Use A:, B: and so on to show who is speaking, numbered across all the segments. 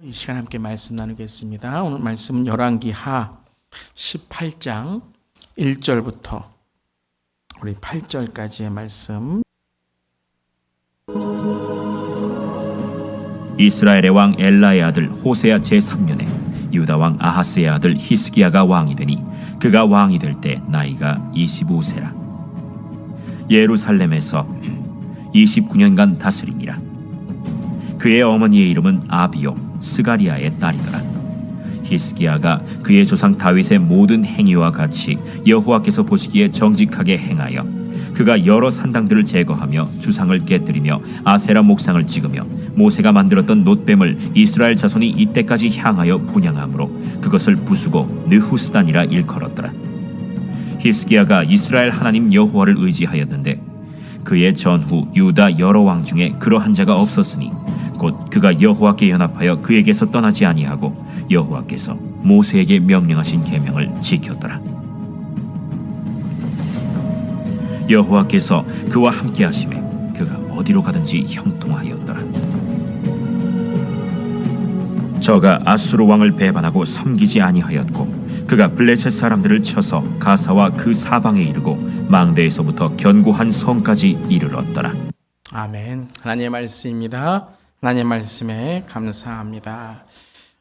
A: 이 시간 함께 말씀 나누겠습니다. 오늘 말씀은 열왕기하 18장 1절부터 우리 8절까지의 말씀.
B: 이스라엘의 왕 엘라의 아들 호세아 제3년에 유다 왕 아하스의 아들 히스기야가 왕이 되니 그가 왕이 될 때 나이가 25세라. 예루살렘에서 29년간 다스리니라. 그의 어머니의 이름은 아비요 스가리아의 딸이더라. 히스기야가 그의 조상 다윗의 모든 행위와 같이 여호와께서 보시기에 정직하게 행하여 그가 여러 산당들을 제거하며 주상을 깨뜨리며 아세라 목상을 찍으며 모세가 만들었던 놋뱀을 이스라엘 자손이 이때까지 향하여 분향함으로 그것을 부수고 느후스단이라 일컬었더라. 히스기야가 이스라엘 하나님 여호와를 의지하였는데 그의 전후 유다 여러 왕 중에 그러한 자가 없었으니 곧 그가 여호와께 연합하여 그에게서 떠나지 아니하고 여호와께서 모세에게 명령하신 계명을 지켰더라. 여호와께서 그와 함께 하심에 그가 어디로 가든지 형통하였더라. 저가 아수르 왕을 배반하고 섬기지 아니하였고 그가 블레셋 사람들을 쳐서 가사와 그 사방에 이르고 망대에서부터 견고한 성까지 이르렀더라.
A: 아멘. 하나님의 말씀입니다. 하나님의 말씀에 감사합니다.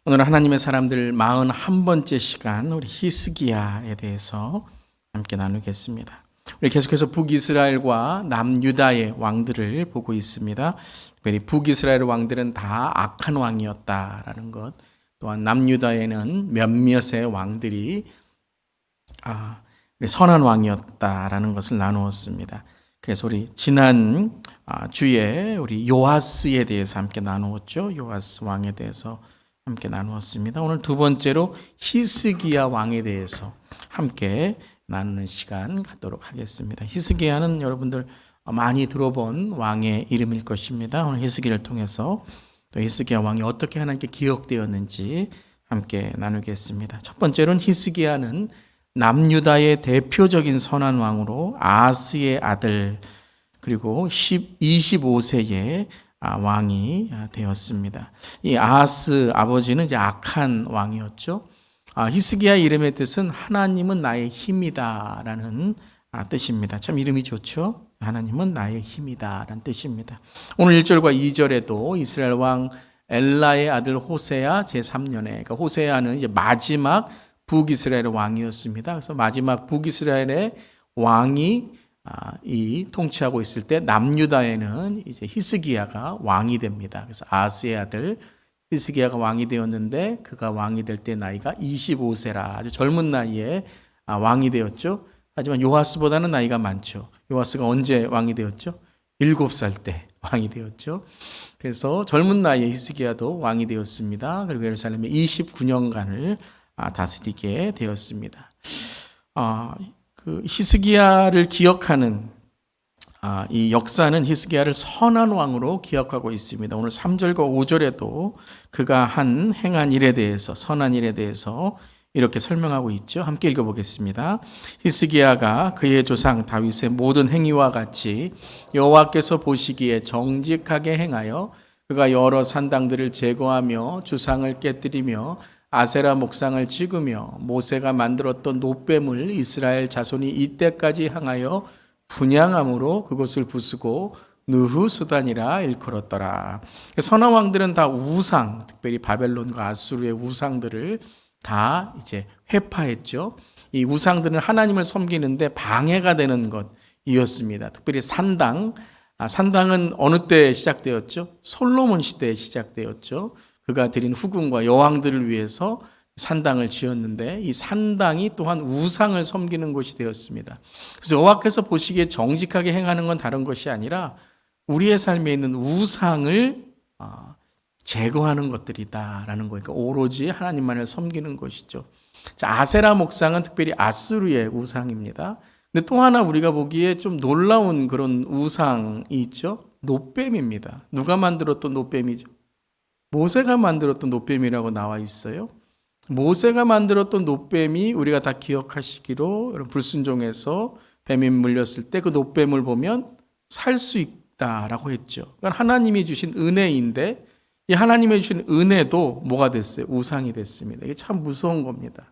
A: 오늘 하나님의 사람들 41번째 시간 우리 히스기야에 대해서 함께 나누겠습니다. 우리 계속해서 북이스라엘과 남유다의 왕들을 보고 있습니다. 특별히 북이스라엘 왕들은 다 악한 왕이었다라는 것, 또한 남유다에는 몇몇의 왕들이 선한 왕이었다라는 것을 나누었습니다. 그래서 우리 지난 주에 우리 요아스에 대해서 함께 나누었죠. 요아스 왕에 대해서 함께 나누었습니다. 오늘 두 번째로 히스기야 왕에 대해서 함께 나누는 시간 갖도록 하겠습니다. 히스기야는 여러분들 많이 들어본 왕의 이름일 것입니다. 오늘 히스기야를 통해서 또 히스기야 왕이 어떻게 하나님께 기억되었는지 함께 나누겠습니다. 첫 번째로는 히스기야는 남유다의 대표적인 선한 왕으로 아하스의 아들 그리고 25세의 왕이 되었습니다. 이 아하스 아버지는 이제 악한 왕이었죠. 히스기야 이름의 뜻은 하나님은 나의 힘이다라는 뜻입니다. 참 이름이 좋죠. 하나님은 나의 힘이다라는 뜻입니다. 오늘 1절과 2절에도 이스라엘 왕 엘라의 아들 호세아 제3년에, 그러니까 호세아는 이제 마지막 북이스라엘 왕이었습니다. 그래서 마지막 북이스라엘의 왕이 이 통치하고 있을 때 남유다에는 이제 히스기야가 왕이 됩니다. 그래서 아스의 아들 히스기야가 왕이 되었는데 그가 왕이 될 때 나이가 25세라 아주 젊은 나이에 왕이 되었죠. 하지만 요아스보다는 나이가 많죠. 요아스가 언제 왕이 되었죠? 7살 때 왕이 되었죠. 그래서 젊은 나이에 히스기야도 왕이 되었습니다. 그리고 예루살렘에 29년간을 다스리게 되었습니다. 그 히스기야를 기억하는 이 역사는 히스기야를 선한 왕으로 기억하고 있습니다. 오늘 3절과 5절에도 그가 행한 일에 대해서, 선한 일에 대해서 이렇게 설명하고 있죠. 함께 읽어보겠습니다. 히스기야가 그의 조상 다윗의 모든 행위와 같이 여호와께서 보시기에 정직하게 행하여 그가 여러 산당들을 제거하며 주상을 깨뜨리며 아세라 목상을 찍으며 모세가 만들었던 놋뱀을 이스라엘 자손이 이때까지 향하여 분향함으로 그것을 부수고 느후수단이라 일컬었더라. 선한 왕들은 다 우상, 특별히 바벨론과 아수르의 우상들을 다 이제 회파했죠. 이 우상들은 하나님을 섬기는데 방해가 되는 것이었습니다. 특별히 산당은 어느 때 시작되었죠? 솔로몬 시대에 시작되었죠. 그가 드린 후궁과 여왕들을 위해서 산당을 지었는데 이 산당이 또한 우상을 섬기는 곳이 되었습니다. 그래서 여호와께서 보시기에 정직하게 행하는 건 다른 것이 아니라 우리의 삶에 있는 우상을 제거하는 것들이다라는 거니까 오로지 하나님만을 섬기는 것이죠. 자, 아세라 목상은 특별히 아수르의 우상입니다. 근데 또 하나 우리가 보기에 좀 놀라운 그런 우상이 있죠. 놋뱀입니다. 누가 만들었던 놋뱀이죠? 모세가 만들었던 놋뱀이라고 나와 있어요. 모세가 만들었던 놋뱀이 우리가 다 기억하시기로 불순종해서 뱀이 물렸을 때 그 놋뱀을 보면 살 수 있다라고 했죠. 그러니까 하나님이 주신 은혜인데 이 하나님의 주신 은혜도 뭐가 됐어요? 우상이 됐습니다. 이게 참 무서운 겁니다.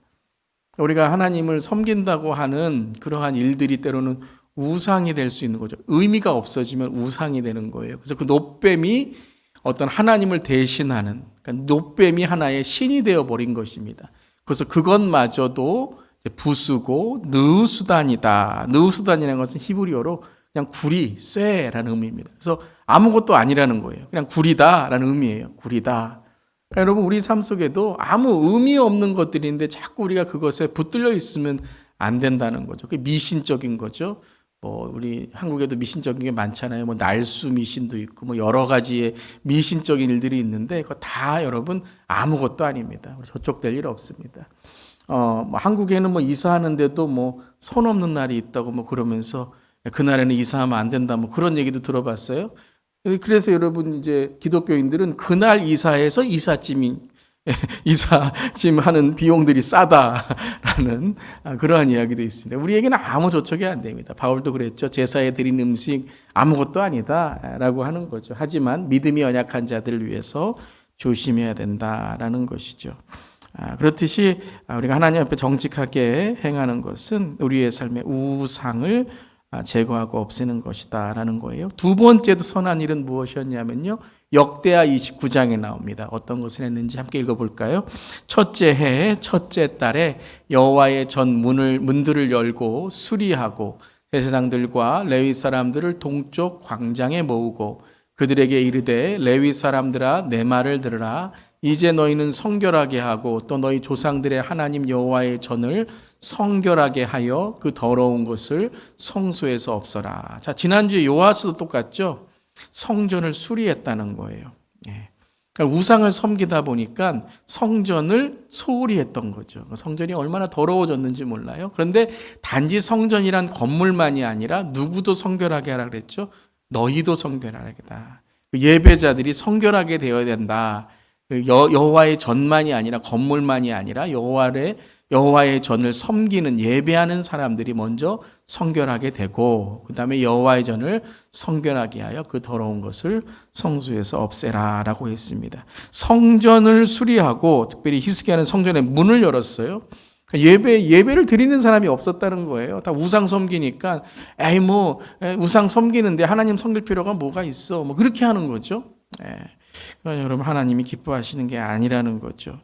A: 우리가 하나님을 섬긴다고 하는 그러한 일들이 때로는 우상이 될 수 있는 거죠. 의미가 없어지면 우상이 되는 거예요. 그래서 그 노뱀이 어떤 하나님을 대신하는, 그러니까 노뱀이 하나의 신이 되어버린 것입니다. 그래서 그것마저도 부수고 느수단이다. 느수단이라는 것은 히브리어로 그냥 구리, 쇠라는 의미입니다. 그래서 아무것도 아니라는 거예요. 그냥 구리다라는 의미예요. 구리다. 그러니까 여러분, 우리 삶 속에도 아무 의미 없는 것들인데 자꾸 우리가 그것에 붙들려 있으면 안 된다는 거죠. 그게 미신적인 거죠. 우리 한국에도 미신적인 게 많잖아요. 날수 미신도 있고, 여러 가지의 미신적인 일들이 있는데, 그거 다 여러분 아무것도 아닙니다. 저쪽 될 일 없습니다. 한국에는 이사하는데도 손 없는 날이 있다고 그러면서 그날에는 이사하면 안 된다 그런 얘기도 들어봤어요. 그래서 여러분 이제 기독교인들은 그날 이사해서 이삿짐 하는 비용들이 싸다라는 그러한 이야기도 있습니다. 우리에게는 아무 조촉이 안 됩니다. 바울도 그랬죠. 제사에 드린 음식 아무것도 아니다라고 하는 거죠. 하지만 믿음이 연약한 자들을 위해서 조심해야 된다라는 것이죠. 그렇듯이 우리가 하나님 앞에 정직하게 행하는 것은 우리의 삶의 우상을 제거하고 없애는 것이다라는 거예요. 두 번째도 선한 일은 무엇이었냐면요. 역대하 29장에 나옵니다. 어떤 것을 했는지 함께 읽어볼까요? 첫째 해 첫째 달에 여호와의 전 문들을 열고 수리하고 제사장들과 레위 사람들을 동쪽 광장에 모으고 그들에게 이르되 레위 사람들아 내 말을 들으라. 이제 너희는 성결하게 하고 또 너희 조상들의 하나님 여호와의 전을 성결하게 하여 그 더러운 것을 성소에서 없애라. 자, 지난주에 요아스도 똑같죠? 성전을 수리했다는 거예요. 그러니까 우상을 섬기다 보니까 성전을 소홀히 했던 거죠. 성전이 얼마나 더러워졌는지 몰라요. 그런데 단지 성전이란 건물만이 아니라 누구도 성결하게 하라 그랬죠? 너희도 성결하게다. 예배자들이 성결하게 되어야 된다. 여호와의 전만이 아니라 건물만이 아니라 여호와의 전을 섬기는 예배하는 사람들이 먼저 성결하게 되고 그 다음에 여호와의 전을 성결하게 하여 그 더러운 것을 성소에서 없애라라고 했습니다. 성전을 수리하고 특별히 히스기야는 성전의 문을 열었어요. 예배를 드리는 사람이 없었다는 거예요. 다 우상 섬기니까 우상 섬기는데 하나님 섬길 필요가 뭐가 있어? 그렇게 하는 거죠. 그러니까 여러분 하나님이 기뻐하시는 게 아니라는 거죠.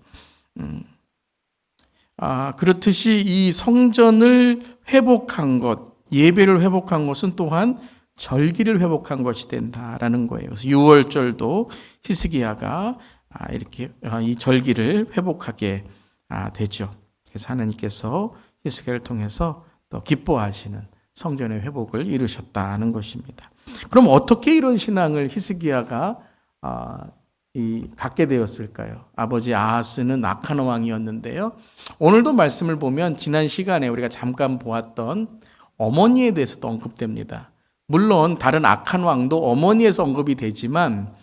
A: 그렇듯이 이 성전을 회복한 것, 예배를 회복한 것은 또한 절기를 회복한 것이 된다라는 거예요. 그래서 6월절도 히스기야가 이렇게 이 절기를 회복하게 되죠. 그래서 하나님께서 히스기야를 통해서 또 기뻐하시는 성전의 회복을 이루셨다는 것입니다. 그럼 어떻게 이런 신앙을 히스기야가 갖게 되었을까요? 아버지 아하스는 악한 왕이었는데요. 오늘도 말씀을 보면 지난 시간에 우리가 잠깐 보았던 어머니에 대해서도 언급됩니다. 물론 다른 악한 왕도 어머니에서 언급이 되지만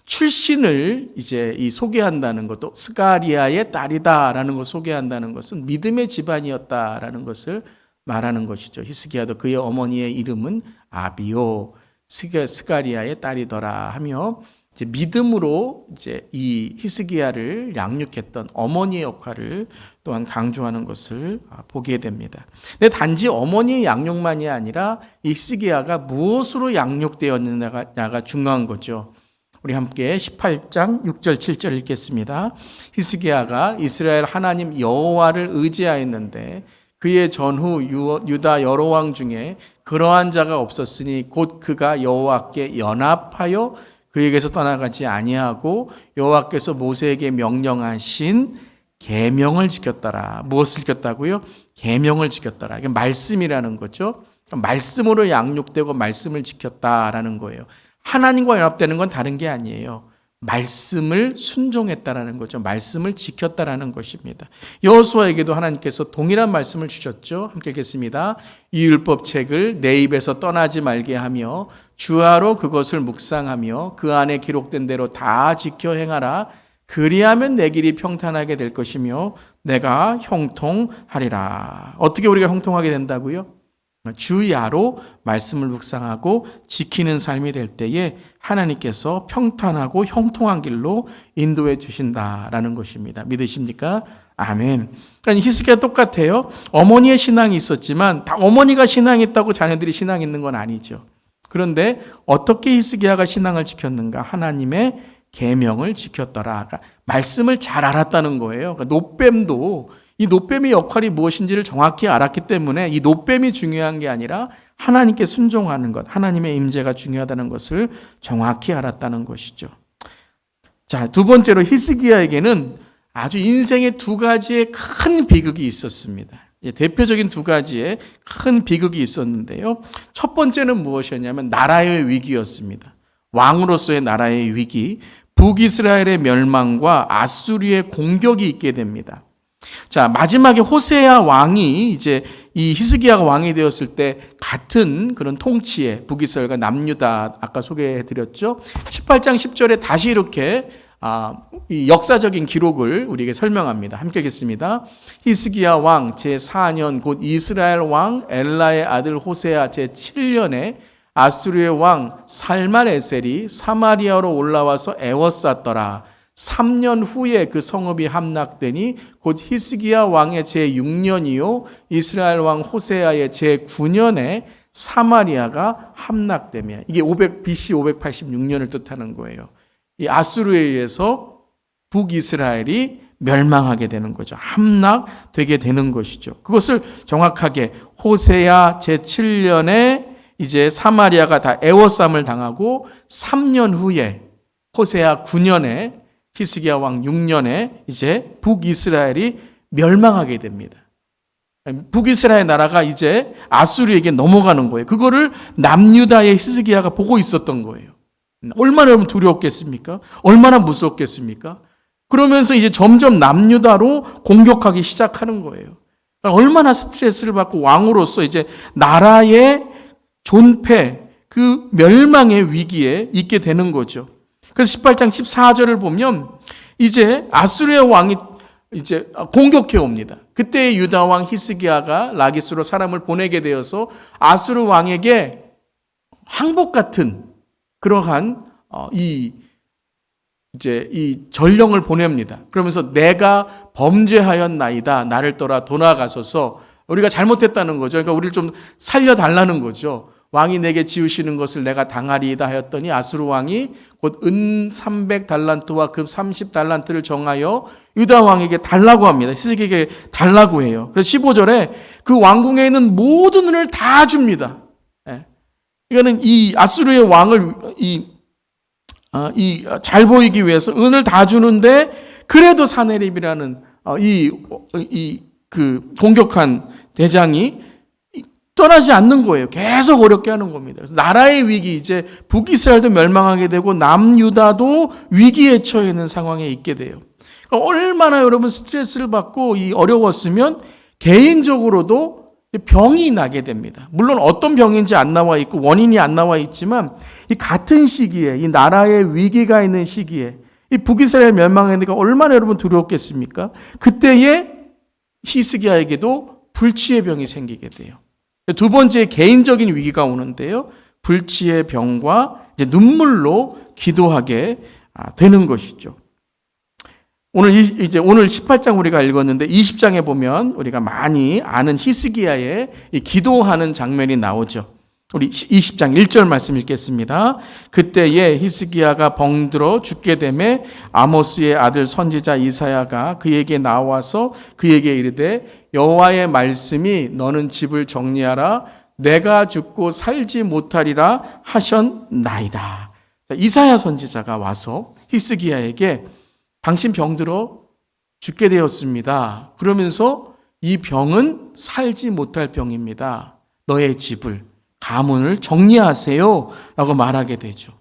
A: 출신을 이제 소개한다는 것도 스가리아의 딸이다라는 것을 소개한다는 것은 믿음의 집안이었다라는 것을 말하는 것이죠. 히스기야도 그의 어머니의 이름은 아비요 스가리아의 딸이더라 하며 이제 믿음으로 이제 이 히스기야를 양육했던 어머니의 역할을 또한 강조하는 것을 보게 됩니다. 근데 단지 어머니의 양육만이 아니라 이 히스기야가 무엇으로 양육되었느냐가 중요한 거죠. 우리 함께 18장 6절 7절 읽겠습니다. 히스기야가 이스라엘 하나님 여호와를 의지하였는데 그의 전후 유다 여러 왕 중에 그러한 자가 없었으니 곧 그가 여호와께 연합하여 그에게서 떠나가지 아니하고 여호와께서 모세에게 명령하신 계명을 지켰더라. 무엇을 지켰다고요? 계명을 지켰더라. 이게 말씀이라는 거죠. 말씀으로 양육되고 말씀을 지켰다라는 거예요. 하나님과 연합되는 건 다른 게 아니에요. 말씀을 순종했다라는 거죠. 말씀을 지켰다라는 것입니다. 여호수아에게도 하나님께서 동일한 말씀을 주셨죠. 함께 읽겠습니다. 이 율법책을 내 입에서 떠나지 말게 하며 주야로 그것을 묵상하며 그 안에 기록된 대로 다 지켜 행하라. 그리하면 내 길이 평탄하게 될 것이며 내가 형통하리라. 어떻게 우리가 형통하게 된다고요? 주야로 말씀을 묵상하고 지키는 삶이 될 때에 하나님께서 평탄하고 형통한 길로 인도해 주신다라는 것입니다. 믿으십니까? 아멘. 그러니까 히스기야 똑같아요. 어머니의 신앙이 있었지만 다 어머니가 신앙이 있다고 자녀들이 신앙이 있는 건 아니죠. 그런데 어떻게 히스기야가 신앙을 지켰는가? 하나님의 계명을 지켰더라. 그러니까 말씀을 잘 알았다는 거예요. 그러니까 노뱀도 이 노뱀의 역할이 무엇인지를 정확히 알았기 때문에 이 노뱀이 중요한 게 아니라 하나님께 순종하는 것, 하나님의 임재가 중요하다는 것을 정확히 알았다는 것이죠. 자, 두 번째로 히스기야에게는 아주 인생의 두 가지의 큰 비극이 있었습니다. 대표적인 두 가지의 큰 비극이 있었는데요. 첫 번째는 무엇이었냐면 나라의 위기였습니다. 왕으로서의 나라의 위기, 북이스라엘의 멸망과 아수리의 공격이 있게 됩니다. 자, 마지막에 호세아 왕이 이제 이 히스기야가 왕이 되었을 때 같은 그런 통치에 북이스라엘과 남유다 아까 소개해 드렸죠. 18장 10절에 다시 이렇게 이 역사적인 기록을 우리에게 설명합니다. 함께 읽겠습니다. 히스기야 왕 제4년 곧 이스라엘 왕 엘라의 아들 호세아 제7년에 아수르의 왕 살말에셀이 사마리아로 올라와서 애워쌌더라. 3년 후에 그 성읍이 함락되니 곧 히스기야 왕의 제6년이요 이스라엘 왕 호세아의 제9년에 사마리아가 함락되며 이게 BC 586년을 뜻하는 거예요. 이 아수르에 의해서 북이스라엘이 멸망하게 되는 거죠. 함락되게 되는 것이죠. 그것을 정확하게 호세아 제7년에 이제 사마리아가 다 애워쌈을 당하고 3년 후에 호세아 9년에 히스기야 왕 6년에 이제 북이스라엘이 멸망하게 됩니다. 북이스라엘 나라가 이제 아수르에게 넘어가는 거예요. 그거를 남유다의 히스기야가 보고 있었던 거예요. 얼마나 두려웠겠습니까? 얼마나 무섭겠습니까? 그러면서 이제 점점 남유다로 공격하기 시작하는 거예요. 얼마나 스트레스를 받고 왕으로서 이제 나라의 존폐, 그 멸망의 위기에 있게 되는 거죠. 그래서 18장 14절을 보면 이제 아수르의 왕이 이제 공격해 옵니다. 그때 유다 왕 히스기야가 라기스로 사람을 보내게 되어서 아수르 왕에게 항복 같은 그러한 이 전령을 보냅니다. 그러면서 내가 범죄하였나이다. 나를 떠나 돌아가소서. 우리가 잘못했다는 거죠. 그러니까 우리를 좀 살려달라는 거죠. 왕이 내게 지으시는 것을 내가 당하리이다 하였더니 아수르 왕이 곧 은 300달란트와 금 30달란트를 정하여 유다 왕에게 달라고 합니다. 히스기야에게 달라고 해요. 그래서 15절에 그 왕궁에 있는 모든 은을 다 줍니다. 이거는 이 아수르의 왕을 잘 보이기 위해서 은을 다 주는데 그래도 사네립이라는 그 공격한 대장이 떠나지 않는 거예요. 계속 어렵게 하는 겁니다. 그래서 나라의 위기, 이제 북이스라엘도 멸망하게 되고 남유다도 위기에 처해 있는 상황에 있게 돼요. 그러니까 얼마나 여러분 스트레스를 받고 어려웠으면 개인적으로도 병이 나게 됩니다. 물론 어떤 병인지 안 나와 있고 원인이 안 나와 있지만 이 같은 시기에 이 나라의 위기가 있는 시기에 이 북이스라엘 멸망하니까 얼마나 여러분 두려웠겠습니까? 그때에 히스기야에게도 불치의 병이 생기게 돼요. 두 번째 개인적인 위기가 오는데요. 불치의 병과 이제 눈물로 기도하게 되는 것이죠. 오늘 18장 우리가 읽었는데 20장에 보면 우리가 많이 아는 히스기야의 기도하는 장면이 나오죠. 우리 20장 1절 말씀 읽겠습니다. 그때에 히스기야가 병들어 죽게 되매 아모스의 아들 선지자 이사야가 그에게 나와서 그에게 이르되 여호와의 말씀이 너는 집을 정리하라 내가 죽고 살지 못하리라 하셨나이다. 이사야 선지자가 와서 히스기야에게 당신 병들어 죽게 되었습니다. 그러면서 이 병은 살지 못할 병입니다. 너의 집을 가문을 정리하세요 라고 말하게 되죠.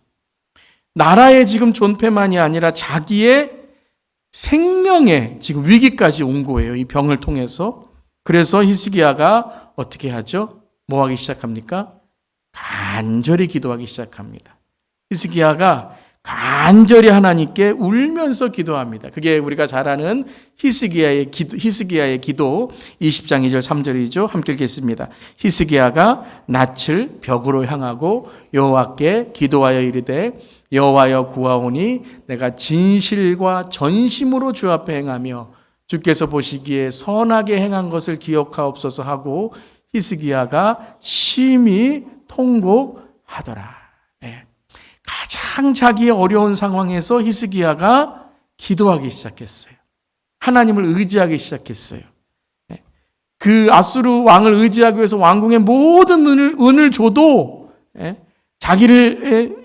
A: 나라의 지금 존폐만이 아니라 자기의 생명에 지금 위기까지 온 거예요. 이 병을 통해서. 그래서 히스기야가 어떻게 하죠? 뭐 하기 시작합니까? 간절히 기도하기 시작합니다. 히스기야가 간절히 하나님께 울면서 기도합니다. 그게 우리가 잘 아는 히스기야의 기도 20장 2절 3절이죠. 함께 읽겠습니다. 히스기야가 낯을 벽으로 향하고 여호와께 기도하여 이르되 여호와여 구하오니 내가 진실과 전심으로 주 앞에 행하며 주께서 보시기에 선하게 행한 것을 기억하옵소서 하고 히스기야가 심히 통곡하더라. 네. 가장 자기의 어려운 상황에서 히스기야가 기도하기 시작했어요. 하나님을 의지하기 시작했어요. 네. 그 아수르 왕을 의지하기 위해서 왕궁의 모든 은을 줘도 자기를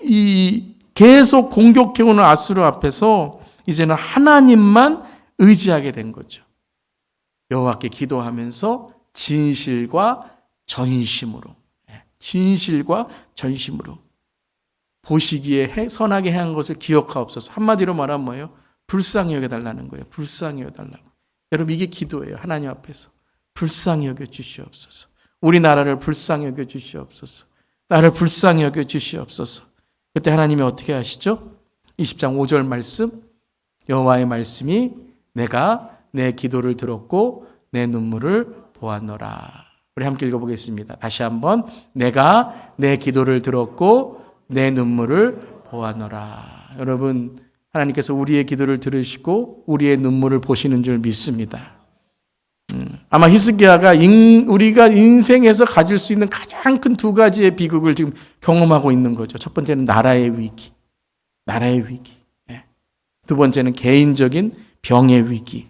A: 계속 공격해오는 아수르 앞에서 이제는 하나님만 의지하게 된 거죠. 여호와께 기도하면서 진실과 전심으로 보시기에 선하게 행한 것을 기억하옵소서. 한마디로 말하면 뭐예요? 불쌍히 여겨달라는 거예요. 불쌍히 여겨달라고. 여러분 이게 기도예요. 하나님 앞에서 불쌍히 여겨 주시옵소서. 우리나라를 불쌍히 여겨 주시옵소서. 나를 불쌍히 여겨 주시옵소서. 그때 하나님이 어떻게 하시죠? 20장 5절 말씀, 여호와의 말씀이 내가 내 기도를 들었고 내 눈물을 보았노라. 우리 함께 읽어보겠습니다. 다시 한번 내가 내 기도를 들었고 내 눈물을 보았노라. 여러분 하나님께서 우리의 기도를 들으시고 우리의 눈물을 보시는 줄 믿습니다. 아마 히스기야가 우리가 인생에서 가질 수 있는 가장 큰 두 가지의 비극을 지금 경험하고 있는 거죠. 첫 번째는 나라의 위기. 두 번째는 개인적인 병의 위기.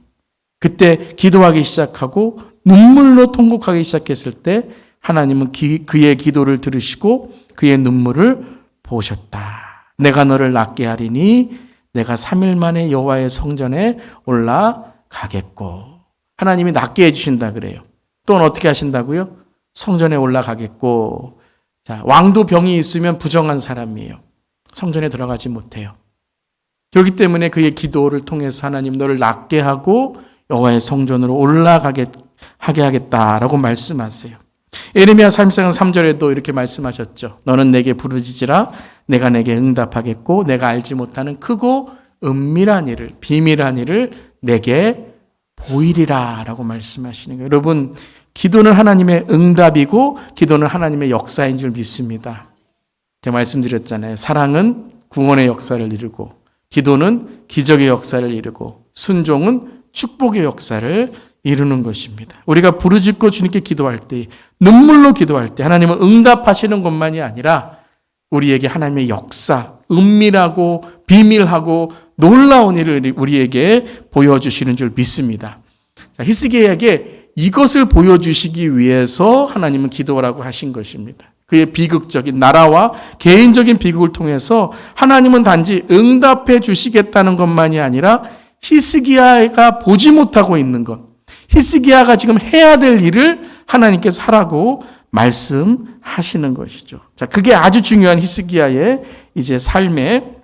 A: 그때 기도하기 시작하고 눈물로 통곡하기 시작했을 때 하나님은 그의 기도를 들으시고 그의 눈물을 보셨다. 내가 너를 낫게 하리니 내가 3일 만에 여호와의 성전에 올라가겠고. 하나님이 낫게 해주신다 그래요. 또는 어떻게 하신다고요? 성전에 올라가겠고. 자, 왕도 병이 있으면 부정한 사람이에요. 성전에 들어가지 못해요. 그렇기 때문에 그의 기도를 통해서 하나님 너를 낫게 하고 여호와의 성전으로 올라가게 하게 하겠다라고 말씀하세요. 예레미야 30장 3절에도 이렇게 말씀하셨죠. 너는 내게 부르짖으라 내가 내게 응답하겠고 내가 알지 못하는 크고 은밀한 일을 비밀한 일을 내게 보이리라 라고 말씀하시는 거예요. 여러분 기도는 하나님의 응답이고 기도는 하나님의 역사인 줄 믿습니다. 제가 말씀드렸잖아요. 사랑은 구원의 역사를 이루고 기도는 기적의 역사를 이루고 순종은 축복의 역사를 이루는 것입니다. 우리가 부르짖고 주님께 기도할 때 눈물로 기도할 때 하나님은 응답하시는 것만이 아니라 우리에게 하나님의 역사, 은밀하고 비밀하고 놀라운 일을 우리에게 보여주시는 줄 믿습니다. 자, 히스기야에게 이것을 보여주시기 위해서 하나님은 기도라고 하신 것입니다. 그의 비극적인 나라와 개인적인 비극을 통해서 하나님은 단지 응답해 주시겠다는 것만이 아니라 히스기야가 보지 못하고 있는 것, 히스기야가 지금 해야 될 일을 하나님께서 하라고 말씀하시는 것이죠. 자, 그게 아주 중요한 히스기야의 이제 삶의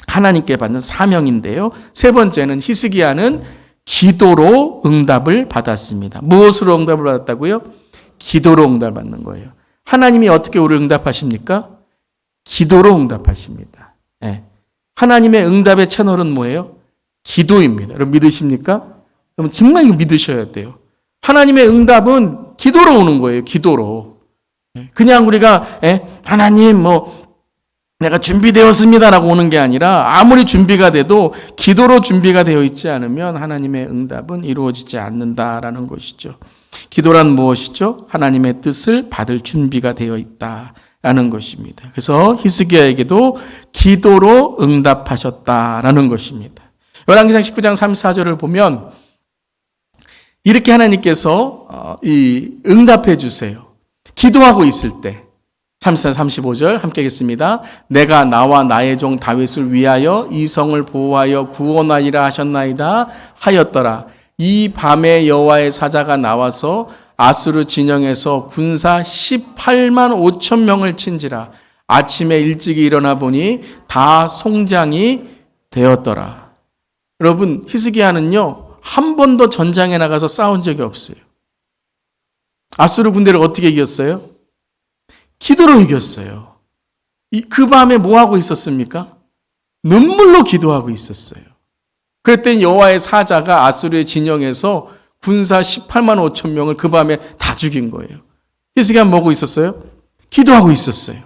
A: 하나님께 받는 사명인데요. 세 번째는 히스기야는 기도로 응답을 받았습니다. 무엇으로 응답을 받았다고요? 기도로 응답을 받는 거예요. 하나님이 어떻게 우리를 응답하십니까? 기도로 응답하십니다. 네. 하나님의 응답의 채널은 뭐예요? 기도입니다. 여러분 믿으십니까? 여러분 정말 이거 믿으셔야 돼요. 하나님의 응답은 기도로 오는 거예요. 기도로. 그냥 우리가 하나님 내가 준비되었습니다라고 오는 게 아니라 아무리 준비가 돼도 기도로 준비가 되어 있지 않으면 하나님의 응답은 이루어지지 않는다라는 것이죠. 기도란 무엇이죠? 하나님의 뜻을 받을 준비가 되어 있다라는 것입니다. 그래서 히스기야에게도 기도로 응답하셨다라는 것입니다. 열왕기상 19장 34절을 보면 이렇게 하나님께서 응답해 주세요. 기도하고 있을 때 34, 35절 함께 하겠습니다. 내가 나와 나의 종 다윗을 위하여 이 성을 보호하여 구원하리라 하셨나이다 하였더라. 이 밤에 여호와의 사자가 나와서 아수르 진영에서 군사 18만 5천 명을 친지라. 아침에 일찍이 일어나 보니 다 송장이 되었더라. 여러분 히스기야는요 한 번도 전장에 나가서 싸운 적이 없어요. 아수르 군대를 어떻게 이겼어요? 기도로 이겼어요. 그 밤에 뭐 하고 있었습니까? 눈물로 기도하고 있었어요. 그랬더니 여호와의 사자가 아수르의 진영에서 군사 18만 5천 명을 그 밤에 다 죽인 거예요. 히스기야는 뭐하고 있었어요? 기도하고 있었어요.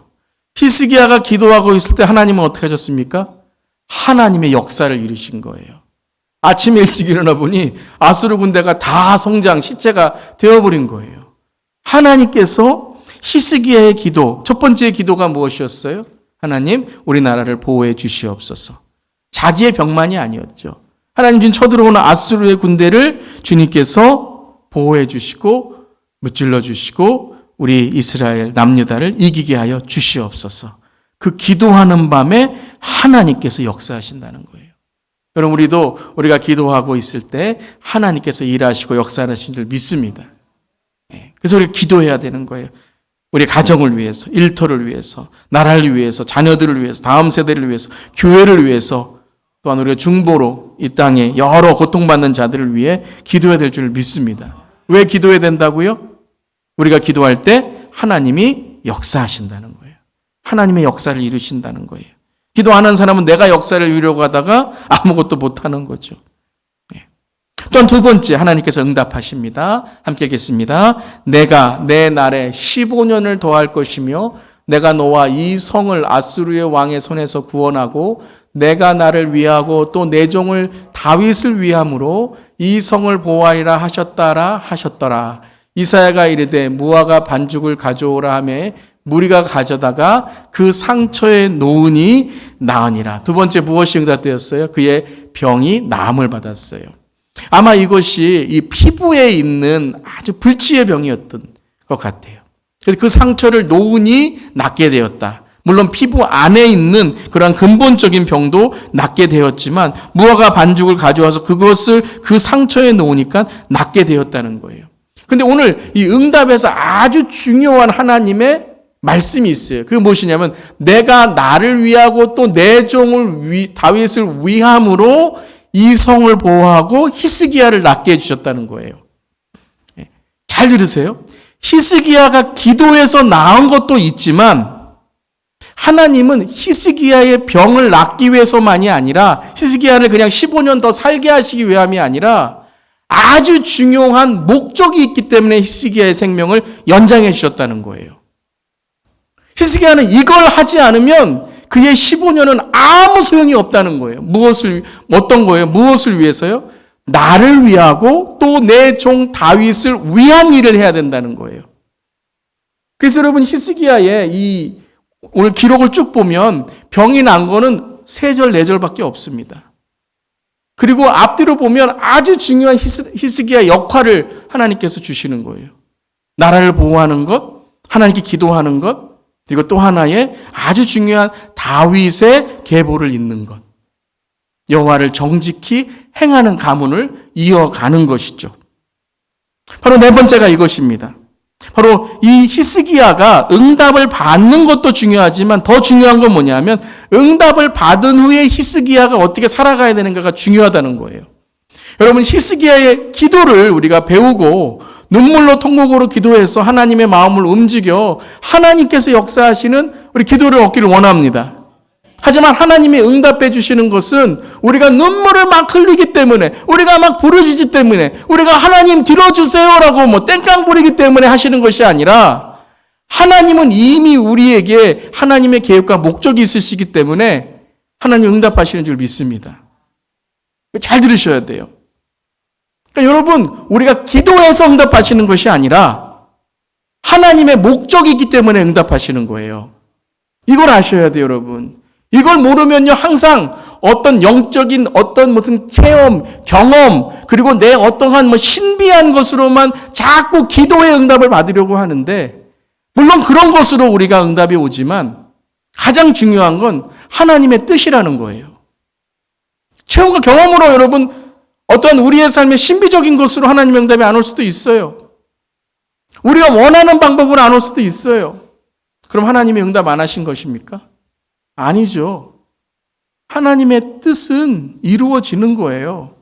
A: 히스기야가 기도하고 있을 때 하나님은 어떻게 하셨습니까? 하나님의 역사를 이루신 거예요. 아침에 일찍 일어나 보니 아수르 군대가 다 송장, 시체가 되어버린 거예요. 하나님께서 히스기야의 기도, 첫 번째 기도가 무엇이었어요? 하나님, 우리나라를 보호해 주시옵소서. 자기의 병만이 아니었죠. 하나님 지금 쳐들어오는 아수르의 군대를 주님께서 보호해 주시고 무찔러 주시고 우리 이스라엘 남유다를 이기게 하여 주시옵소서. 그 기도하는 밤에 하나님께서 역사하신다는 거예요. 여러분, 우리가 기도하고 있을 때 하나님께서 일하시고 역사하시는 줄 믿습니다. 그래서 우리가 기도해야 되는 거예요. 우리 가정을 위해서, 일터를 위해서, 나라를 위해서, 자녀들을 위해서, 다음 세대를 위해서, 교회를 위해서, 또한 우리가 중보로 이 땅에 여러 고통받는 자들을 위해 기도해야 될 줄 믿습니다. 왜 기도해야 된다고요? 우리가 기도할 때 하나님이 역사하신다는 거예요. 하나님의 역사를 이루신다는 거예요. 기도하는 사람은 내가 역사를 이루려고 하다가 아무것도 못하는 거죠. 또한 두 번째, 하나님께서 응답하십니다. 함께 읽겠습니다. 내가 내 날에 15년을 더할 것이며 내가 너와 이 성을 아수르의 왕의 손에서 구원하고 내가 나를 위하고 또 내 종을 다윗을 위함으로 이 성을 보호하리라 하셨더라. 이사야가 이르되 무화과 반죽을 가져오라 하매 무리가 가져다가 그 상처에 놓으니 나으니라. 두 번째 무엇이 응답되었어요? 그의 병이 나음을 받았어요. 아마 이것이 이 피부에 있는 아주 불치의 병이었던 것 같아요. 그래서 그 상처를 놓으니 낫게 되었다. 물론 피부 안에 있는 그러한 근본적인 병도 낫게 되었지만 무화과 반죽을 가져와서 그것을 그 상처에 놓으니까 낫게 되었다는 거예요. 근데 오늘 이 응답에서 아주 중요한 하나님의 말씀이 있어요. 그게 무엇이냐면 내가 나를 위하고 또 내 종을 다윗을 위함으로 이 성을 보호하고 히스기야를 낫게 해주셨다는 거예요. 잘 들으세요. 히스기야가 기도해서 나은 것도 있지만 하나님은 히스기야의 병을 낫기 위해서만이 아니라 히스기야를 그냥 15년 더 살게 하시기 위함이 아니라 아주 중요한 목적이 있기 때문에 히스기야의 생명을 연장해 주셨다는 거예요. 히스기야는 이걸 하지 않으면 그의 15년은 아무 소용이 없다는 거예요. 어떤 거예요? 무엇을 위해서요? 나를 위하고 또 내 종 다윗을 위한 일을 해야 된다는 거예요. 그래서 여러분 히스기야의 오늘 기록을 쭉 보면 병이 난 거는 3절, 4절밖에 없습니다. 그리고 앞뒤로 보면 아주 중요한 히스기야 역할을 하나님께서 주시는 거예요. 나라를 보호하는 것, 하나님께 기도하는 것, 그리고 또 하나의 아주 중요한 다윗의 계보를 잇는 것. 여호와를 정직히 행하는 가문을 이어가는 것이죠. 바로 네 번째가 이것입니다. 바로 이 히스기야가 응답을 받는 것도 중요하지만 더 중요한 건 뭐냐면 응답을 받은 후에 히스기야가 어떻게 살아가야 되는가가 중요하다는 거예요. 여러분 히스기야의 기도를 우리가 배우고 눈물로 통곡으로 기도해서 하나님의 마음을 움직여 하나님께서 역사하시는 우리 기도를 얻기를 원합니다. 하지만 하나님이 응답해 주시는 것은 우리가 눈물을 막 흘리기 때문에 우리가 막 부르짖기 때문에 우리가 하나님 들어주세요라고 땡깡 부리기 때문에 하시는 것이 아니라 하나님은 이미 우리에게 하나님의 계획과 목적이 있으시기 때문에 하나님 응답하시는 줄 믿습니다. 잘 들으셔야 돼요. 그러니까 여러분 우리가 기도해서 응답하시는 것이 아니라 하나님의 목적이 있기 때문에 응답하시는 거예요. 이걸 아셔야 돼요, 여러분. 이걸 모르면요, 항상 어떤 영적인 어떤 무슨 체험, 경험, 그리고 내 어떠한 신비한 것으로만 자꾸 기도의 응답을 받으려고 하는데, 물론 그런 것으로 우리가 응답이 오지만, 가장 중요한 건 하나님의 뜻이라는 거예요. 체험과 경험으로 여러분, 어떤 우리의 삶의 신비적인 것으로 하나님의 응답이 안 올 수도 있어요. 우리가 원하는 방법으로 안 올 수도 있어요. 그럼 하나님의 응답 안 하신 것입니까? 아니죠. 하나님의 뜻은 이루어지는 거예요.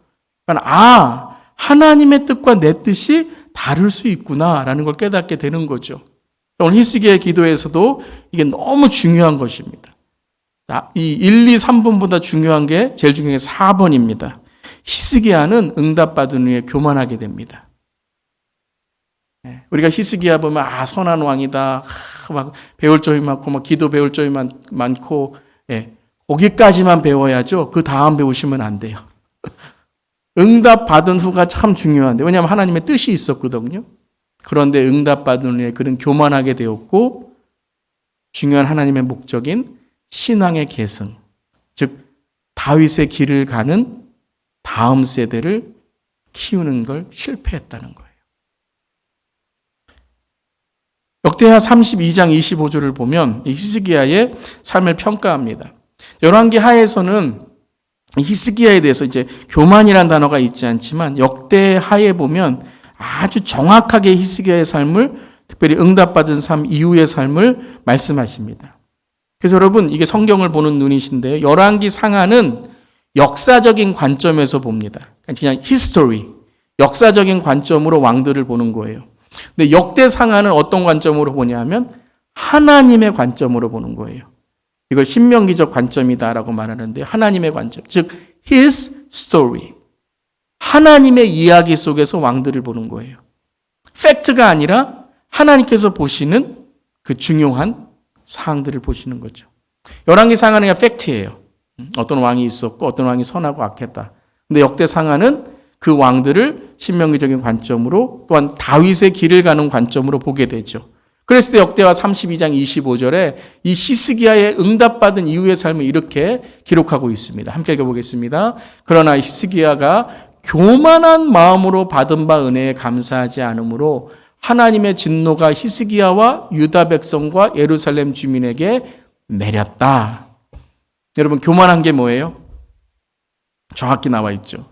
A: 그러니까 하나님의 뜻과 내 뜻이 다를 수 있구나라는 걸 깨닫게 되는 거죠. 오늘 히스기야의 기도에서도 이게 너무 중요한 것입니다. 이 1, 2, 3번보다 중요한 게 제일 중요한 게 4번입니다. 히스기야는 응답받은 후에 교만하게 됩니다. 우리가 히스기야 보면 선한 왕이다. 막 배울 점이 많고 막 기도 배울 점이 많고 거기까지만 배워야죠. 그 다음 배우시면 안 돼요. 응답받은 후가 참 중요한데 왜냐하면 하나님의 뜻이 있었거든요. 그런데 응답받은 후에 그는 교만하게 되었고 중요한 하나님의 목적인 신앙의 계승, 즉 다윗의 길을 가는 다음 세대를 키우는 걸 실패했다는 거예요. 역대하 32장 25절을 보면 히스기야의 삶을 평가합니다. 열왕기 하에서는 히스기야에 대해서 이제 교만이라는 단어가 있지 않지만 역대하에 보면 아주 정확하게 히스기야의 삶을 특별히 응답받은 삶 이후의 삶을 말씀하십니다. 그래서 여러분 이게 성경을 보는 눈이신데요. 열왕기 상하는 역사적인 관점에서 봅니다. 그냥 history, 역사적인 관점으로 왕들을 보는 거예요. 근데 역대 상하는 어떤 관점으로 보냐면 하나님의 관점으로 보는 거예요. 이걸 신명기적 관점이다라고 말하는데 하나님의 관점, 즉 his story, 하나님의 이야기 속에서 왕들을 보는 거예요. 팩트가 아니라 하나님께서 보시는 그 중요한 사항들을 보시는 거죠. 열왕기 상하는 게 팩트예요. 어떤 왕이 있었고 어떤 왕이 선하고 악했다. 근데 역대 상하는 그 왕들을 신명기적인 관점으로 또한 다윗의 길을 가는 관점으로 보게 되죠. 그랬을 때 역대하 32장 25절에 이 히스기야의 응답받은 이후의 삶을 이렇게 기록하고 있습니다. 함께 읽어보겠습니다. 그러나 히스기야가 교만한 마음으로 받은 바 은혜에 감사하지 않으므로 하나님의 진노가 히스기야와 유다 백성과 예루살렘 주민에게 내렸다. 여러분 교만한 게 뭐예요? 정확히 나와 있죠.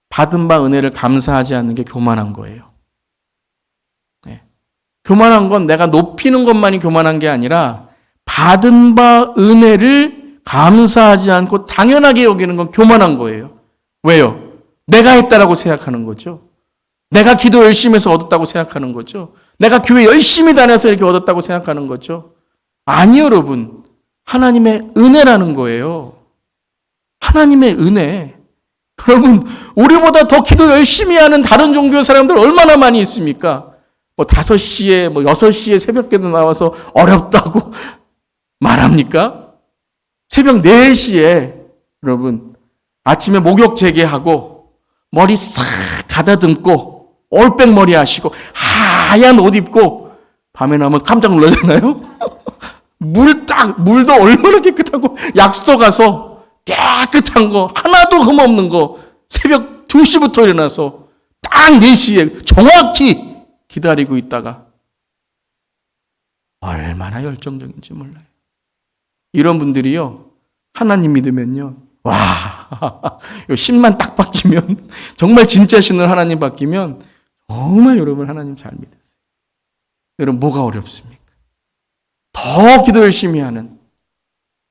A: 받은 바 은혜를 감사하지 않는 게 교만한 거예요. 교만한 건 내가 높이는 것만이 교만한 게 아니라 받은 바 은혜를 감사하지 않고 당연하게 여기는 건 교만한 거예요. 왜요? 내가 했다라고 생각하는 거죠. 내가 기도 열심히 해서 얻었다고 생각하는 거죠. 내가 교회 열심히 다녀서 이렇게 얻었다고 생각하는 거죠. 아니요, 여러분. 하나님의 은혜라는 거예요. 하나님의 은혜. 여러분, 우리보다 더 기도 열심히 하는 다른 종교의 사람들 얼마나 많이 있습니까? 5시에, 6시에 새벽기도 나와서 어렵다고 말합니까? 새벽 4시에, 여러분, 아침에 목욕 재개하고, 머리 싹 가다듬고, 올백머리 하시고, 하얀 옷 입고, 밤에 나오면 깜짝 놀라잖아요? 물도 얼마나 깨끗하고, 약소 가서 깨끗한 거, 하나도 흠없는 거, 새벽 2시부터 일어나서, 딱 4시에 정확히 기다리고 있다가, 얼마나 열정적인지 몰라요. 이런 분들이요, 하나님 믿으면요, 와, 신만 딱 바뀌면, 정말 진짜 신을 하나님 바뀌면, 정말 여러분 하나님 잘 믿으세요. 여러분 뭐가 어렵습니까? 더 기도 열심히 하는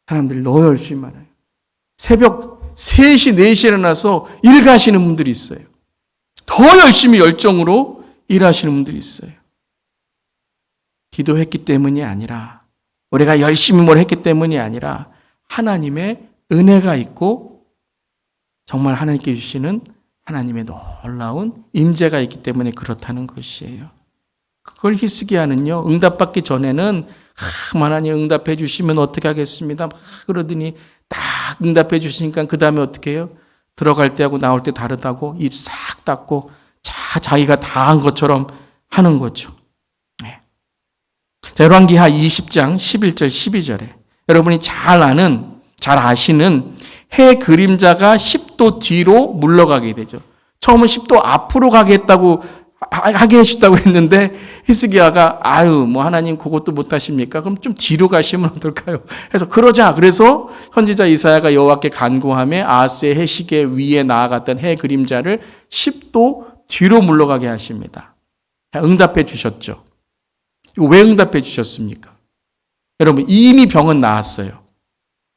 A: 사람들이 너무 열심히 많아요. 새벽 3시, 4시에 일어나서 일 가시는 분들이 있어요. 더 열심히 열정으로 일하시는 분들이 있어요. 기도했기 때문이 아니라 우리가 열심히 뭘 했기 때문이 아니라 하나님의 은혜가 있고 정말 하나님께 주시는 하나님의 놀라운 임재가 있기 때문에 그렇다는 것이에요. 그걸 히스기야는요, 응답받기 전에는 하나님 응답해 주시면 어떻게 하겠습니다. 막 그러더니 딱 응답해 주시니까 그 다음에 어떻게 해요? 들어갈 때하고 나올 때 다르다고 입 싹 닫고 자기가 다 한 것처럼 하는 거죠. 네. 자, 열왕기하 20장 11절 12절에 여러분이 잘 아시는 해 그림자가 10도 뒤로 물러가게 되죠. 처음은 10도 앞으로 가겠다고 하게 해주다고 했는데 히스기야가 하나님 그것도 못하십니까? 그럼 좀 뒤로 가시면 어떨까요? 그래서 선지자 이사야가 여호와께 간구하며 아하스의 해시계 위에 나아갔던 해 그림자를 10도 뒤로 물러가게 하십니다. 응답해 주셨죠. 왜 응답해 주셨습니까? 여러분 이미 병은 나았어요.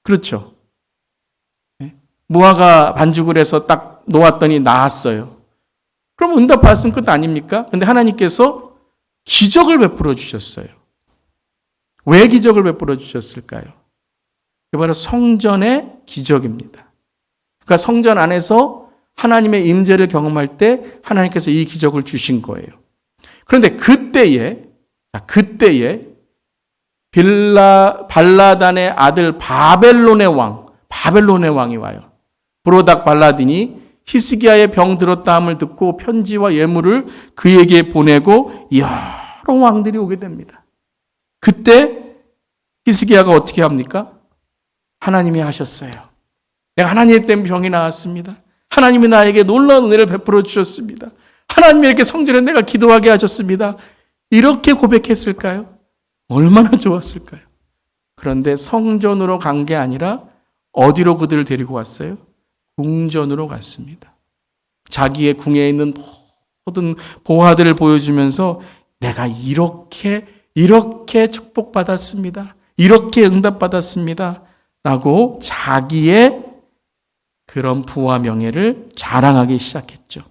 A: 그렇죠? 무화과 반죽을 해서 딱 놓았더니 나았어요. 그럼 응답 받았으면 끝 아닙니까? 근데 하나님께서 기적을 베풀어 주셨어요. 왜 기적을 베풀어 주셨을까요? 그게 바로 성전의 기적입니다. 그러니까 성전 안에서 하나님의 임재를 경험할 때 하나님께서 이 기적을 주신 거예요. 그런데 그때에 발라단의 아들 바벨론의 왕이 와요. 브로닥 발라딘이 히스기야의 병 들었다 함을 듣고 편지와 예물을 그에게 보내고 여러 왕들이 오게 됩니다. 그때 히스기야가 어떻게 합니까? 하나님이 하셨어요. 내가 하나님 때문에 병이 나았습니다. 하나님이 나에게 놀라운 은혜를 베풀어 주셨습니다. 하나님이 이렇게 성전에 내가 기도하게 하셨습니다. 이렇게 고백했을까요? 얼마나 좋았을까요? 그런데 성전으로 간 게 아니라 어디로 그들을 데리고 왔어요? 궁전으로 갔습니다. 자기의 궁에 있는 모든 보화들을 보여주면서 내가 이렇게 축복받았습니다. 이렇게 응답받았습니다. 라고 자기의 그런 부와 명예를 자랑하기 시작했죠.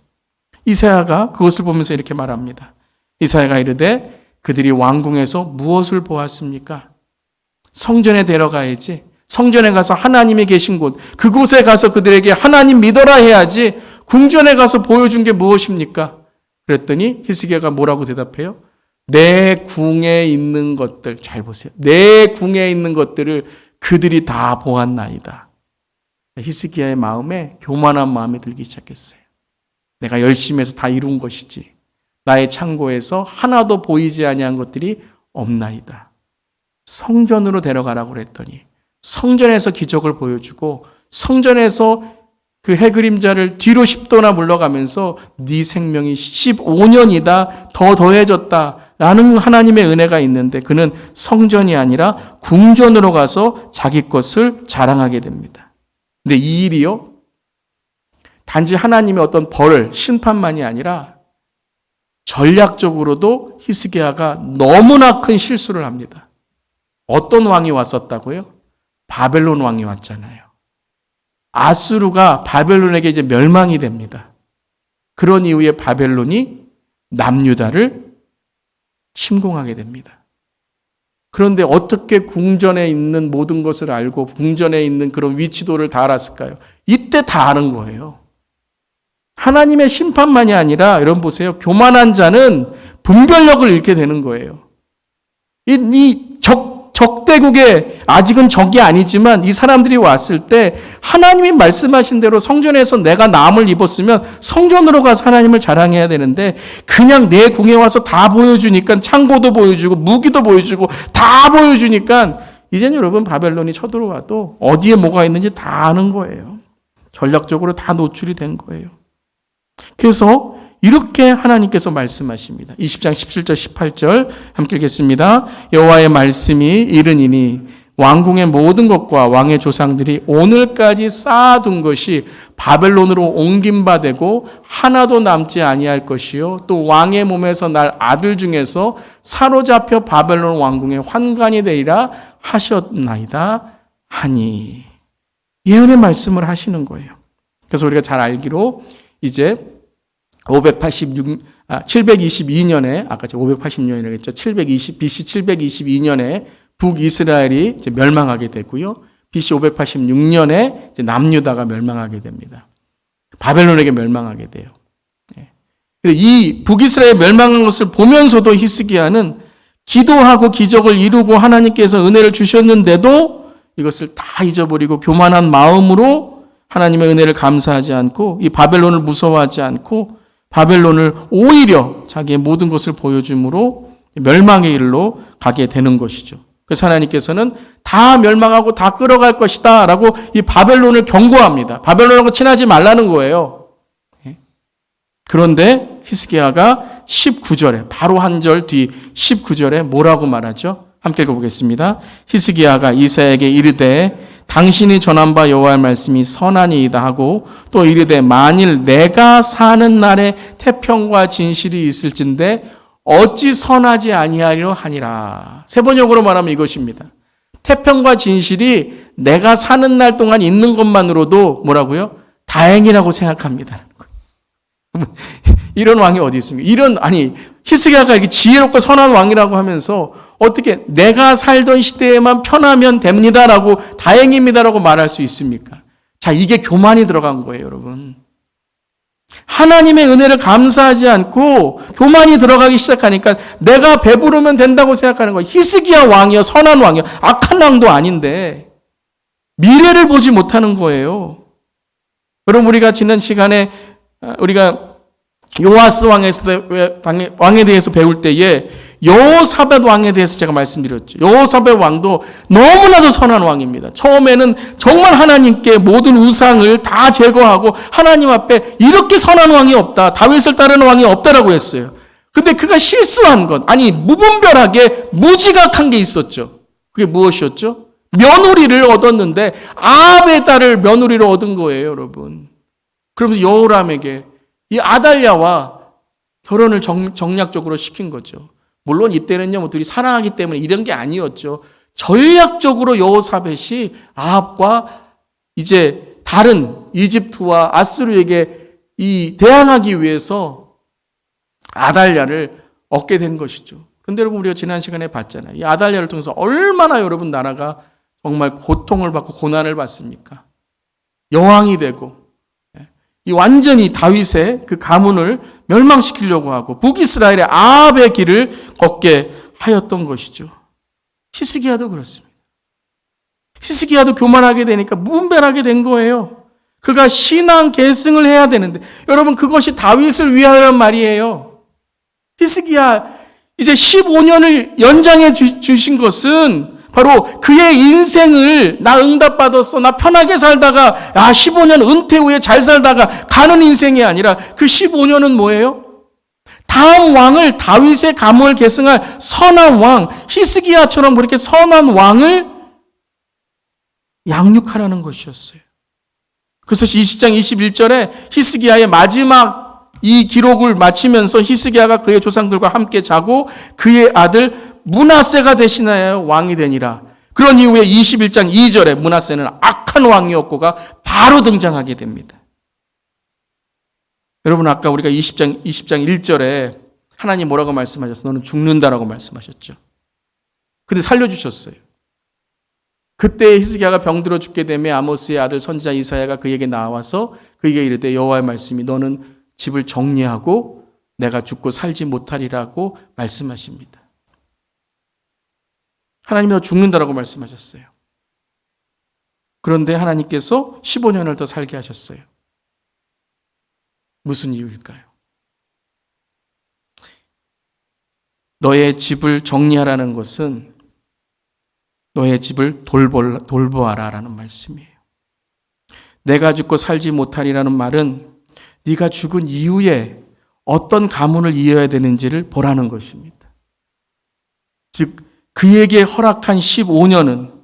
A: 이사야가 그것을 보면서 이렇게 말합니다. 이사야가 이르되 그들이 왕궁에서 무엇을 보았습니까? 성전에 데려가야지. 성전에 가서 하나님이 계신 곳, 그곳에 가서 그들에게 하나님 믿어라 해야지. 궁전에 가서 보여준 게 무엇입니까? 그랬더니 히스기야가 뭐라고 대답해요? 내 궁에 있는 것들, 잘 보세요. 내 궁에 있는 것들을 그들이 다 보았나이다. 히스기야의 마음에 교만한 마음이 들기 시작했어요. 내가 열심히 해서 다 이룬 것이지. 나의 창고에서 하나도 보이지 아니한 것들이 없나이다. 성전으로 데려가라고 그랬더니 성전에서 기적을 보여주고 성전에서 그 해그림자를 뒤로 10도나 물러가면서 네 생명이 15년이다 더 더해졌다라는 하나님의 은혜가 있는데 그는 성전이 아니라 궁전으로 가서 자기 것을 자랑하게 됩니다. 근데 이 일이요, 단지 하나님의 어떤 벌, 심판만이 아니라 전략적으로도 히스기야가 너무나 큰 실수를 합니다. 어떤 왕이 왔었다고요? 바벨론 왕이 왔잖아요. 아수르가 바벨론에게 이제 멸망이 됩니다. 그런 이후에 바벨론이 남유다를 침공하게 됩니다. 그런데 어떻게 궁전에 있는 모든 것을 알고 궁전에 있는 그런 위치도를 다 알았을까요? 이때 다 아는 거예요. 하나님의 심판만이 아니라 여러분 보세요. 교만한 자는 분별력을 잃게 되는 거예요. 이 적대국에 아직은 적이 아니지만 이 사람들이 왔을 때 하나님이 말씀하신 대로 성전에서 내가 남을 입었으면 성전으로 가서 하나님을 자랑해야 되는데 그냥 내 궁에 와서 다 보여주니까 창고도 보여주고 무기도 보여주고 다 보여주니까 이젠 여러분 바벨론이 쳐들어와도 어디에 뭐가 있는지 다 아는 거예요. 전략적으로 다 노출이 된 거예요. 그래서 이렇게 하나님께서 말씀하십니다. 20장 17절 18절 함께 읽겠습니다. 여호와의 말씀이 이르니니 왕궁의 모든 것과 왕의 조상들이 오늘까지 쌓아둔 것이 바벨론으로 옮긴 바 되고 하나도 남지 아니할 것이요 또 왕의 몸에서 날 아들 중에서 사로잡혀 바벨론 왕궁의 환관이 되리라 하셨나이다 하니 예언의 말씀을 하시는 거예요. 그래서 우리가 잘 알기로 이제 722년에 아까 제가 580년이라고 했죠. BC 722년에 북이스라엘이 이제 멸망하게 되고요. BC 586년에 이제 남유다가 멸망하게 됩니다. 바벨론에게 멸망하게 돼요. 이 북이스라엘 멸망한 것을 보면서도 히스기야는 기도하고 기적을 이루고 하나님께서 은혜를 주셨는데도 이것을 다 잊어버리고 교만한 마음으로 하나님의 은혜를 감사하지 않고 이 바벨론을 무서워하지 않고 바벨론을 오히려 자기의 모든 것을 보여줌으로 멸망의 일로 가게 되는 것이죠. 그래서 하나님께서는 다 멸망하고 다 끌어갈 것이다 라고 이 바벨론을 경고합니다. 바벨론하고 친하지 말라는 거예요. 그런데 히스기야가 19절에 바로 한 절 뒤 19절에 뭐라고 말하죠? 함께 읽어보겠습니다. 히스기야가 이사야에게 이르되 당신이 전한 바 여호와의 말씀이 선하니이다 하고 또 이르되 만일 내가 사는 날에 태평과 진실이 있을진데 어찌 선하지 아니하리로 하니라. 세 번역으로 말하면 이것입니다. 태평과 진실이 내가 사는 날 동안 있는 것만으로도 뭐라고요? 다행이라고 생각합니다. 이런 왕이 어디 있습니까? 히스기야가 이렇게 지혜롭고 선한 왕이라고 하면서 어떻게 내가 살던 시대에만 편하면 됩니다라고 다행입니다라고 말할 수 있습니까? 자, 이게 교만이 들어간 거예요, 여러분. 하나님의 은혜를 감사하지 않고 교만이 들어가기 시작하니까 내가 배부르면 된다고 생각하는 거예요. 히스기야 왕이요, 선한 왕이요, 악한 왕도 아닌데 미래를 보지 못하는 거예요. 여러분, 우리가 지난 시간에 우리가 요아스 왕에 대해서 배울 때에 여호사밧 왕에 대해서 제가 말씀드렸죠. 여호사밧 왕도 너무나도 선한 왕입니다. 처음에는 정말 하나님께 모든 우상을 다 제거하고 하나님 앞에 이렇게 선한 왕이 없다, 다윗을 따르는 왕이 없다라고 했어요. 근데 그가 실수한 것, 아니 무분별하게 무지각한 게 있었죠. 그게 무엇이었죠? 며느리를 얻었는데 아합의 딸을 며느리로 얻은 거예요, 여러분. 그러면서 여호람에게 이 아달랴와 결혼을 정략적으로 시킨 거죠. 물론 이때는요, 둘이 사랑하기 때문에 이런 게 아니었죠. 전략적으로 여호사밧이 아합과 이제 다른 이집트와 아수르에게 대항하기 위해서 아달랴를 얻게 된 것이죠. 그런데 여러분, 우리가 지난 시간에 봤잖아요. 이 아달랴를 통해서 얼마나 여러분 나라가 정말 고통을 받고 고난을 받습니까? 여왕이 되고 이 완전히 다윗의 그 가문을 멸망시키려고 하고 북이스라엘의 아합의 길을 걷게 하였던 것이죠. 히스기야도 그렇습니다. 히스기야도 교만하게 되니까 무분별하게 된 거예요. 그가 신앙 계승을 해야 되는데, 여러분, 그것이 다윗을 위하여란 말이에요. 히스기야 이제 15년을 연장해 주신 것은 바로 그의 인생을 나 응답받았어, 나 편하게 살다가 15년 은퇴 후에 잘 살다가 가는 인생이 아니라 그 15년은 뭐예요? 다음 왕을, 다윗의 가문을 계승할 선한 왕, 히스기야처럼 그렇게 선한 왕을 양육하라는 것이었어요. 그래서 20장 21절에 히스기야의 마지막 이 기록을 마치면서 히스기야가 그의 조상들과 함께 자고 그의 아들 므낫세가 대신하여 왕이 되니라. 그런 이후에 21장 2절에 므낫세는 악한 왕이었고가 바로 등장하게 됩니다. 여러분, 아까 우리가 20장 1절에 하나님 뭐라고 말씀하셨어요? 너는 죽는다라고 말씀하셨죠. 근데 살려주셨어요. 그때 히스기야가 병들어 죽게 되며 아모스의 아들 선지자 이사야가 그에게 나와서 그에게 이르되 여호와의 말씀이 너는 집을 정리하고 내가 죽고 살지 못하리라고 말씀하십니다. 하나님이 너 죽는다라고 말씀하셨어요. 그런데 하나님께서 15년을 더 살게 하셨어요. 무슨 이유일까요? 너의 집을 정리하라는 것은 너의 집을 돌보아라라는 말씀이에요. 내가 죽고 살지 못하리라는 말은 네가 죽은 이후에 어떤 가문을 이어야 되는지를 보라는 것입니다. 즉 그에게 허락한 15년은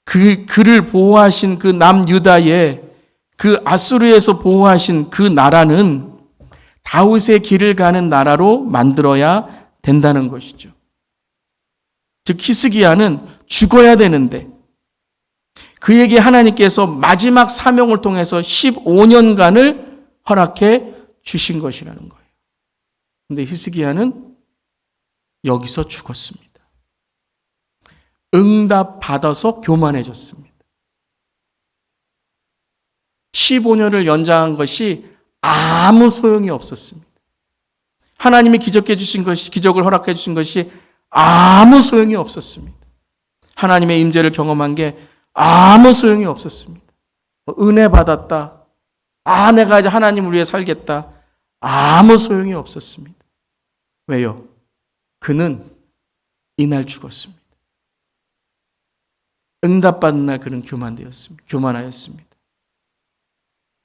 A: 그를 보호하신 그 남유다의 그 아수르에서 보호하신 그 나라는 다윗의 길을 가는 나라로 만들어야 된다는 것이죠. 즉 히스기야는 죽어야 되는데 그에게 하나님께서 마지막 사명을 통해서 15년간을 허락해 주신 것이라는 거예요. 그런데 히스기야는 여기서 죽었습니다. 응답 받아서 교만해졌습니다. 15년을 연장한 것이 아무 소용이 없었습니다. 하나님이 기적을 허락해 주신 것이 아무 소용이 없었습니다. 하나님의 임재를 경험한 게 아무 소용이 없었습니다. 은혜 받았다. 내가 이제 하나님을 위해 살겠다. 아무 소용이 없었습니다. 왜요? 그는 이날 죽었습니다. 응답받는 날 그는 교만하였습니다.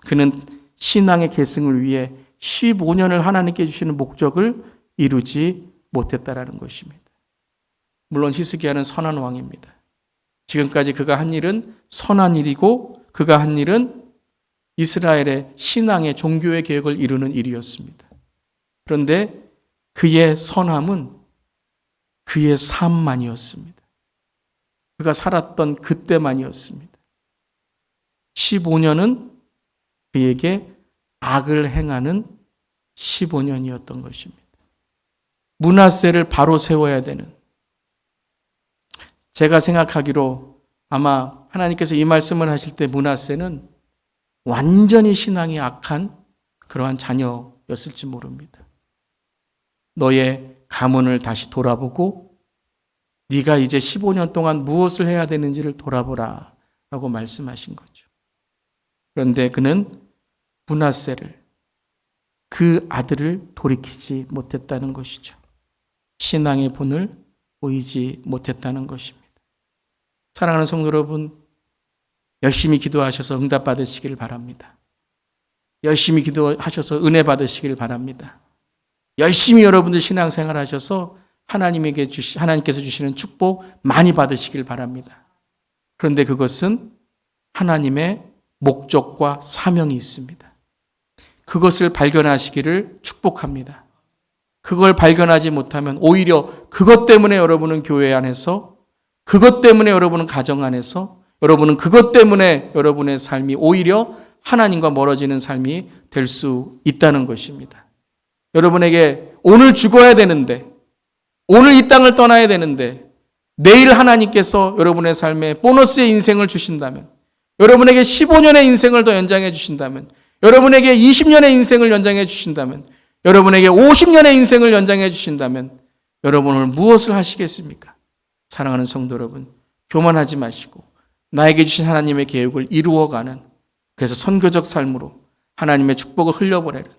A: 그는 신앙의 계승을 위해 15년을 하나님께 주시는 목적을 이루지 못했다라는 것입니다. 물론 히스기야는 선한 왕입니다. 지금까지 그가 한 일은 선한 일이고 그가 한 일은 이스라엘의 신앙의 종교의 계획을 이루는 일이었습니다. 그런데 그의 선함은 그의 삶만이었습니다. 그가 살았던 그때만이었습니다. 15년은 그에게 악을 행하는 15년이었던 것입니다. 므낫세를 바로 세워야 되는 제가 생각하기로 아마 하나님께서 이 말씀을 하실 때 므낫세는 완전히 신앙이 악한 그러한 자녀였을지 모릅니다. 너의 가문을 다시 돌아보고 네가 이제 15년 동안 무엇을 해야 되는지를 돌아보라 라고 말씀하신 거죠. 그런데 그는 므낫세를, 그 아들을 돌이키지 못했다는 것이죠. 신앙의 본을 보이지 못했다는 것입니다. 사랑하는 성도 여러분, 열심히 기도하셔서 응답 받으시기를 바랍니다. 열심히 기도하셔서 은혜 받으시기를 바랍니다. 열심히 여러분들 신앙생활 하셔서 하나님께서 주시는 축복 많이 받으시길 바랍니다. 그런데 그것은 하나님의 목적과 사명이 있습니다. 그것을 발견하시기를 축복합니다. 그걸 발견하지 못하면 오히려 그것 때문에 여러분은 교회 안에서, 그것 때문에 여러분은 가정 안에서, 여러분은 그것 때문에 여러분의 삶이 오히려 하나님과 멀어지는 삶이 될 수 있다는 것입니다. 여러분에게 오늘 죽어야 되는데, 오늘 이 땅을 떠나야 되는데, 내일 하나님께서 여러분의 삶에 보너스의 인생을 주신다면, 여러분에게 15년의 인생을 더 연장해 주신다면, 여러분에게 20년의 인생을 연장해 주신다면, 여러분에게 50년의 인생을 연장해 주신다면 여러분은 무엇을 하시겠습니까? 사랑하는 성도 여러분, 교만하지 마시고 나에게 주신 하나님의 계획을 이루어가는, 그래서 선교적 삶으로 하나님의 축복을 흘려보내는,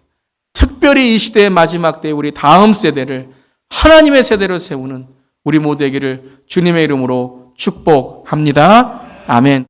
A: 특별히 이 시대의 마지막 때에 우리 다음 세대를 하나님의 세대로 세우는 우리 모두에게를 주님의 이름으로 축복합니다. 아멘.